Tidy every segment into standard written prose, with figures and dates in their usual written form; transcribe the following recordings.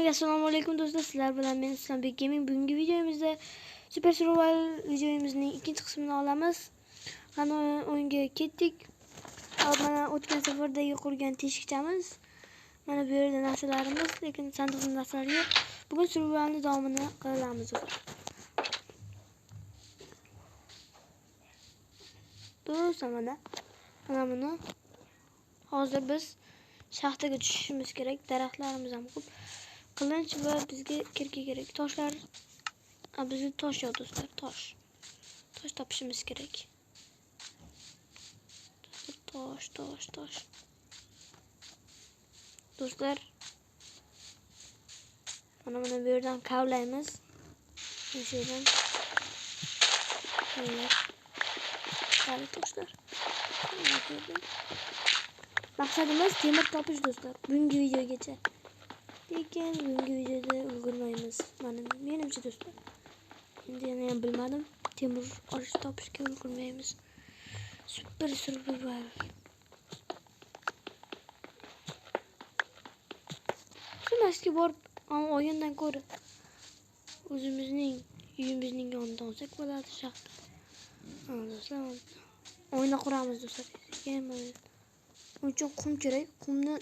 Assalomu alaykum do'stlar, sizlar bilan men Islombek Gaming. Bugungi videomizda Super Survival videomizning ikkinchi qismini olamiz. Mana o'yinga ketdik. Mana o'tgan safardagi qurgan teshikchamiz. Mana bu yerda narsalarimiz, lekin sandiqda narsalar yo'q. Bugun survivalni davomini qilamiz. Do'stlar, mana buni hozir biz shaxtaga tushishimiz kerak. Daraxtlarimiz ham ko'p. Qilinch va bizga kirki kerak. Toshlar, bizga tosh yo'q do'stlar, tosh topishimiz kerak. Tosh. Do'stlar, mana bu yerdan kavlaymiz. Shu yerdan. Hali toshlar. Maqsadimiz temir topish do'stlar. Bugungi videogacha. Lekin bugungi videoda ulgurmaymiz. Menimcha do'stlar. Endi yana ham bilmadim. Temir topishga ulgurmaymiz. Super survival. Shunday borib, o'yindan ko'ra o'zimizning uyimizning yonida olsak bo'ladi shaxta. Do'stlar, o'yinda quramiz do'stlar. Uning uchun qum kerak. Qumni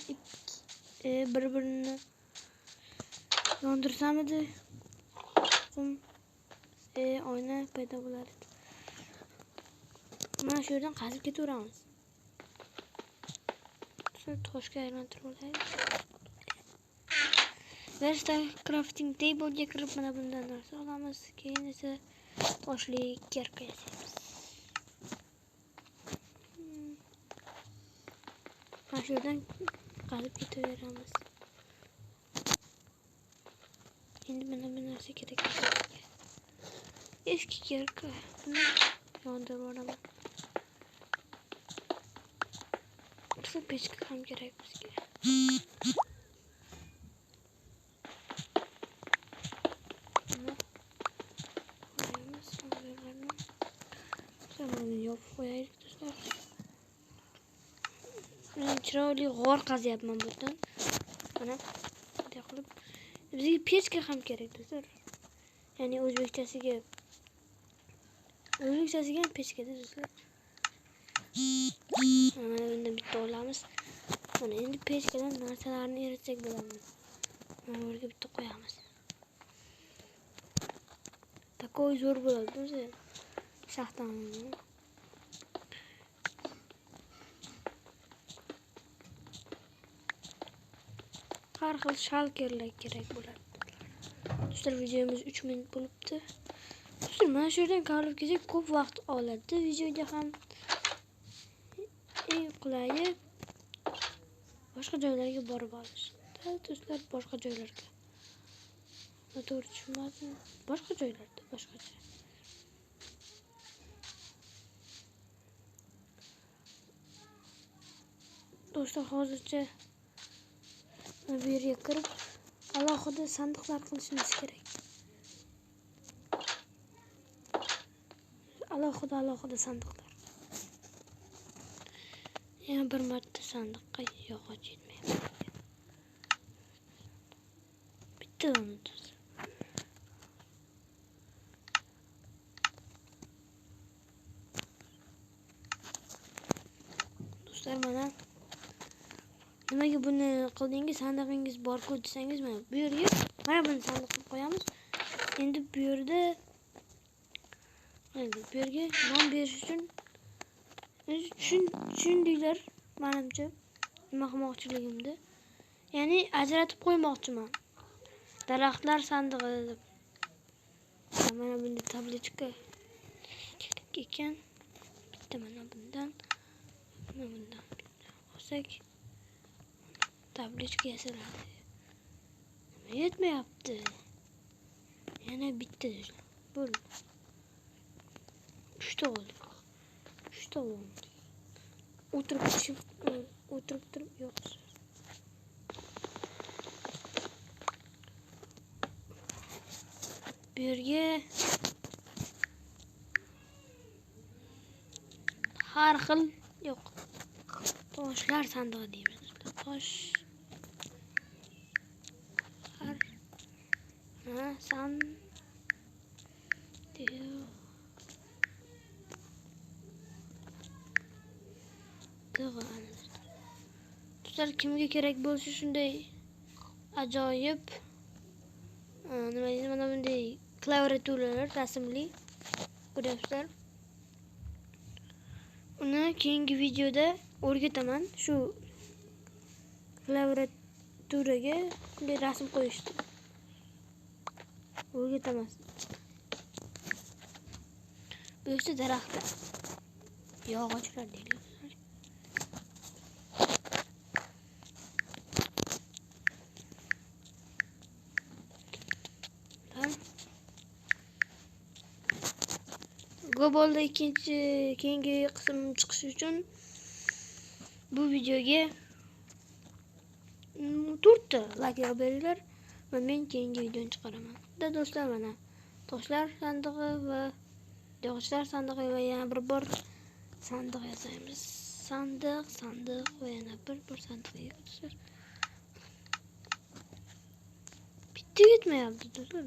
bir-birini yondirsamidi qum oyna paydo bo'ladi. Mana shu yerdan qazib ketaveramiz. Toshga aylantirib olamiz. Vertical crafting table'ga kirib mana bundan narsa olamiz. Keyin esa toshli kerka yasaymiz. Mana shu yerdan qazib ketaveramiz. Endi mana bu narsa kerak. Eski kerka. Yondirib olaman. Bitta pechka ham kerak bizga. Buni yopib qo'yaylik do'stlar. Men chiroyli g'or qazyapman bu yerdan. Mana bunday qilib bizga pechka ham kerak do'stlar. Ya'ni o'zbekchasiga ham pechka do'stlar. Mana bundan bitta olamiz. Mana endi pechkadan narsalarni eritsak bo'ladi. Mana yerga bitta qo'yamiz. Takoy zo'r bo'ladi do'stlar. Shaxtani. Har xil shalkerlar kerak bo'ladi. Do'stlar, videomiz 3 minut bo'libdi. Do'stlar, mana shu yerdan qolib ketsak ko'p vaqt oladi. Videoga ham eng qulayi boshqa joylarga borib olish. Do'stlar, boshqa joylarga. To'g'ri tushunmadim. Boshqa joylarda, boshqacha. Do'stlar, hozircha bu yerga kirib alohida sandiqlar qilishimiz kerak. Alohida sandiqlar. Yana bir marta sandiqqa yog'och yetmayapti. Bitta unutdim. Do'stlar, mana nimaga buni qildingiz? Sandig'ingiz bor-ku desangiz, mana bu yerga mana buni sandiq qilib qo'yamiz. Endi bu yerga non berish uchun tushundinglar, menimcha nima qilmoqchiligimni. Ya'ni ajratib qo'ymoqchiman. Daraxtlar sandig'i deb. Mana bunday tablechka kerak ekan. Bitta mana bundan olsak tablechka yasaladi. Yetmayapti. Yana bitta bo'ldi. 3 ta oldu. O'tirib turib yo'q. Bu yerga har xil yo'q. Toshlar sandig'i deymiz. Tosh. san do'stlar, kimga kerak bo'lsa shunday ajoyib nima deydi, mana bunday klaviaturalar rasmli ko'ryapsizlar. Uni keyingi videoda o'rgataman. Shu klaviaturaga bunday rasm qo'yishdi. O'rgataman. Bu esa daraxtlar, yog'ochlar deyiladi. Globalda keyingi qism chiqishi uchun bu videoga 4 ta like beringlar va men keyingi videoni chiqaraman. Do'stlar, mana toshlar sandig'i va yog'ochlar sandig'i va yana bir bor sandiq yasaymiz. Sandiq va yana bir sandiq do'stlar. Bitta yetmayapti do'stlar.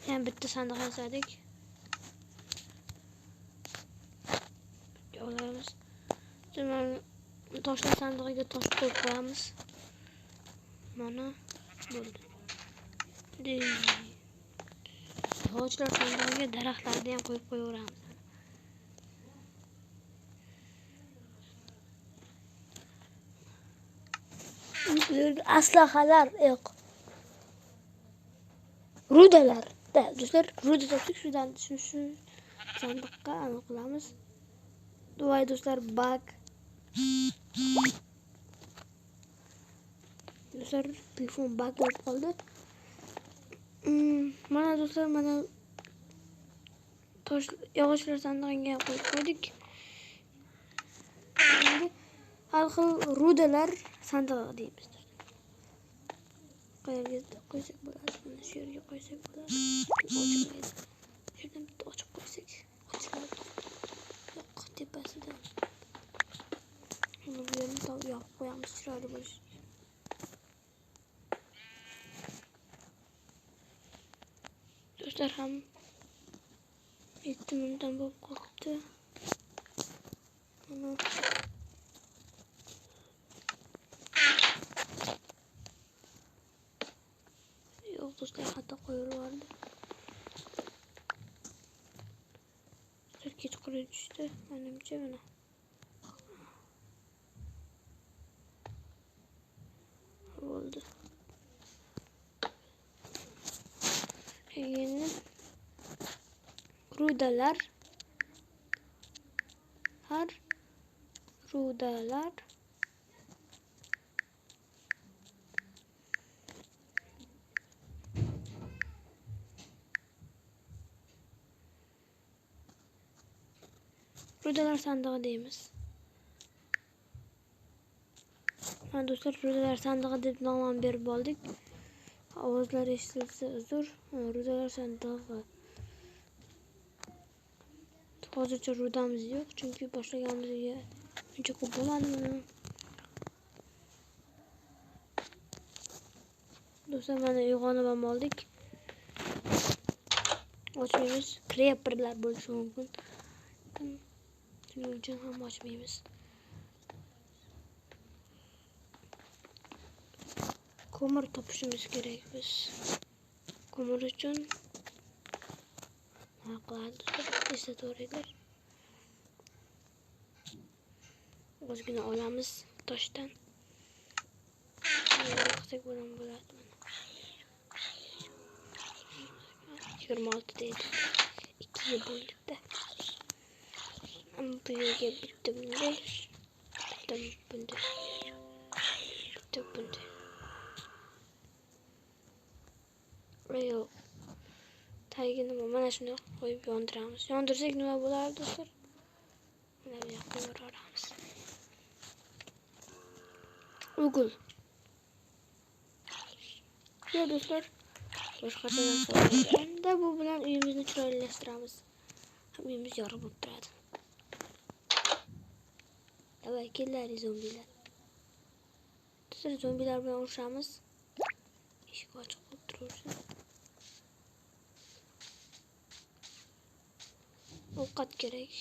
Yani bitta sandiq yasadik. Olamiz. Sonra toshlar sandig'iga tosh qo'yib qo'yamiz. Mana bo'ldi. Yog'ochlar sandig'iga daraxtlarni ham qo'yib qo'yaveramiz. Aslahalar yo'q. Rudalar. Do'stlar, ruda topdik, shundan shu sandiqqa aniqlamiz. Voy do'stlar, bug. Do'stlar, telefon bug bo'lib qoldi. Mana do'stlar, mana tosh yog'ochlar sandig'iga qo'yib qo'ydik. Endi har xil rudalar sandig'i deymiz. Qayerga qo'ysak bo'ladi? Mana shu yerga qo'ysak bo'ladi. Ochmaydi. Yerdan bitta ochib qo'ysak ochiladi. Yo'q, tepasidan. Buni bu yerni yopib qo'yamiz, chiroyli bo'lishi. Do'stlar, ham 7 minutdan bo'lib qolibdi. Mana yo'q do'stlar, xato qo'yib yubordi. Kech qurib tushdi, menimcha mana. Bo'ldi. Endi rudalar rudalar sandig'i deymiz. Mana do'stlar, rudalar sandig'i deb nom berib oldik. Ovozlar eshitilsa uzr. Rudalar sandig'i. Hozircha rudamiz yo'q, chunki boshlaganimizga uncha ko'p bo'lmadi. Do'stlar, mana uyg'onib ham oldik. Ochmaymiz. Creeperlar bo'lishi mumkin. Shuning uchun ham ochmaymiz. Ko'mir topishimiz kerak biz. Ko'mir uchun nima qiladi? Eslatavringlar. Ozgina olamiz toshdan. Qilsak bo'ladi. 26 deydi. 2 bo'ldikda. Bu yerga bitta bunday, bitta bunday, bitta bunday. Yo'q. Tagini mana shuni qo'yib yondiramiz. Yondirsak nima bo'lardi do'stlar? Mana bu yoqqa yoramiz. Google. Ya do'stlar, boshqacha narsa bu bilan uyimizni chiroylashtiramiz. Uyimiz yorug' bo'lib turadi. Davay, kelinglar zombilar. Do'stlar, zombilar bilan urushamiz. eshik ochiq bo'lib turaversin. Ovqat kerak.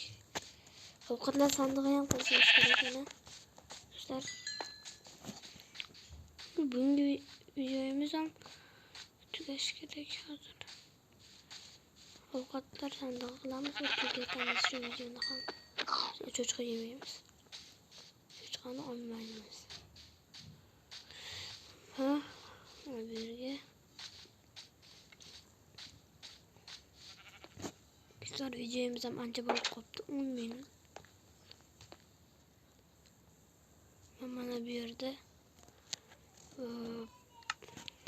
Ovqatlar sandig'i ham qilishimiz kerak yana. Do'stlar, bugungi videomiz ham tugashi kerak hozir. Ovqatlar sandig'i qilamiz va tugatamiz shu videoni ham. Cho'chqa yemaymiz. Cho'chqani olmaymiz. Ha, bu yerga do'stlar, videomiz ham ancha bo'lib qolibdi. 10 minut. Mana bu yerda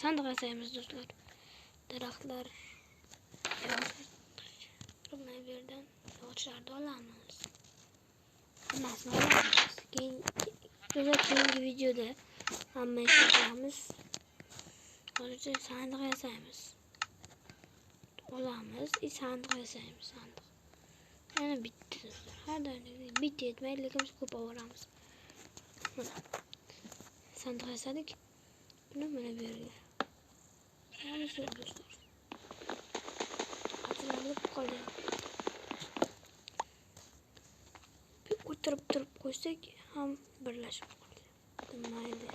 sandiq yasaymiz do'stlar. Daraxtlar mana bu yerdan yog'ochlarni olamiz. Hammasini olamiz. Keyingi videoda hamma ishni qilamiz. Hozircha sandiq yasaymiz. Olamiz, sandiq yasaymiz. Sandiq. Yana bitti do'stlar. Har doim bitta yetmaydi, lekin biz ko'p olamiz. Mana sandiq yasadik. Buni mana bu yerga. Mana shu do'stlar. Qatlarib qolgan. O'tirib turib qo'ysak ham birlashib qoladi. Mayli.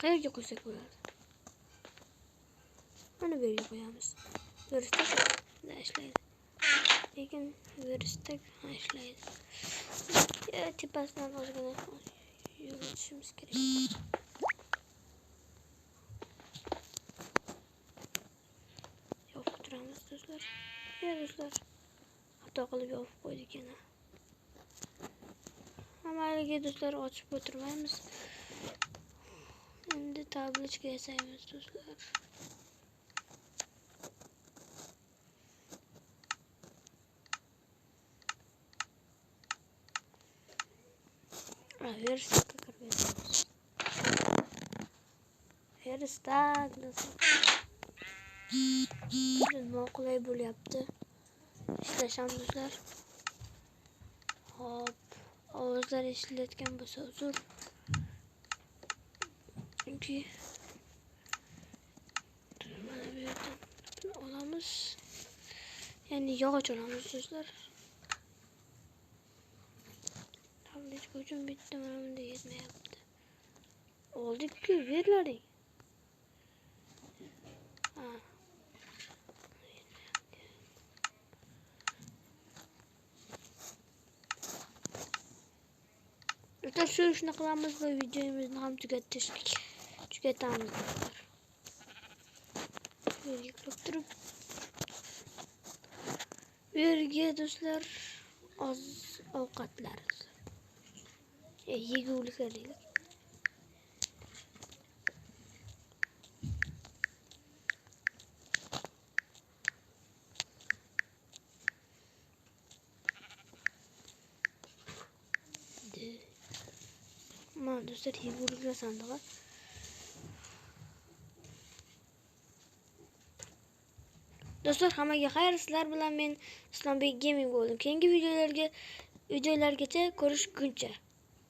Qayerga qo'ysak bo'ladi? Mana bu yerga qo'yamiz. Veristak ishlaydi. Lekin veristak ishlaydi. Tepasidan ozgina yuritishimiz kerak. Yopib turamiz do'stlar. Do'stlar, xato qilib yopib qo'ydik yana. Hammaga do'stlar ochib o'tirmaymiz. Endi tablичка yasaymiz do'stlar. Veristakka kirib yasaymiz. Veristak do'stlar. Nima qulay bo'lyapti. Ishlasham do'stlar. Hop, ovozlar eshilayotgan bo'lsa uzr. Chunki mana bu yerdan olamiz. Ya'ni yog'och olamiz do'stlar. Tablичка uchun bitta mana bunda yetmayapti. Oldik-ku, berlaring. Ha. Do'stlar, shuni qilamiz va videomizni ham tugatamiz do'stlar. Yerga kirib turib, bu yerga do'stlar oz ovqatlar, yeguliklar deylik. Mana do'stlar, yeguliklar sandig'i. Do'stlar, hammaga xayr. Sizlar bilan men Islombek Gaming bo'ldim. Keyingi videolargacha ko'rishguncha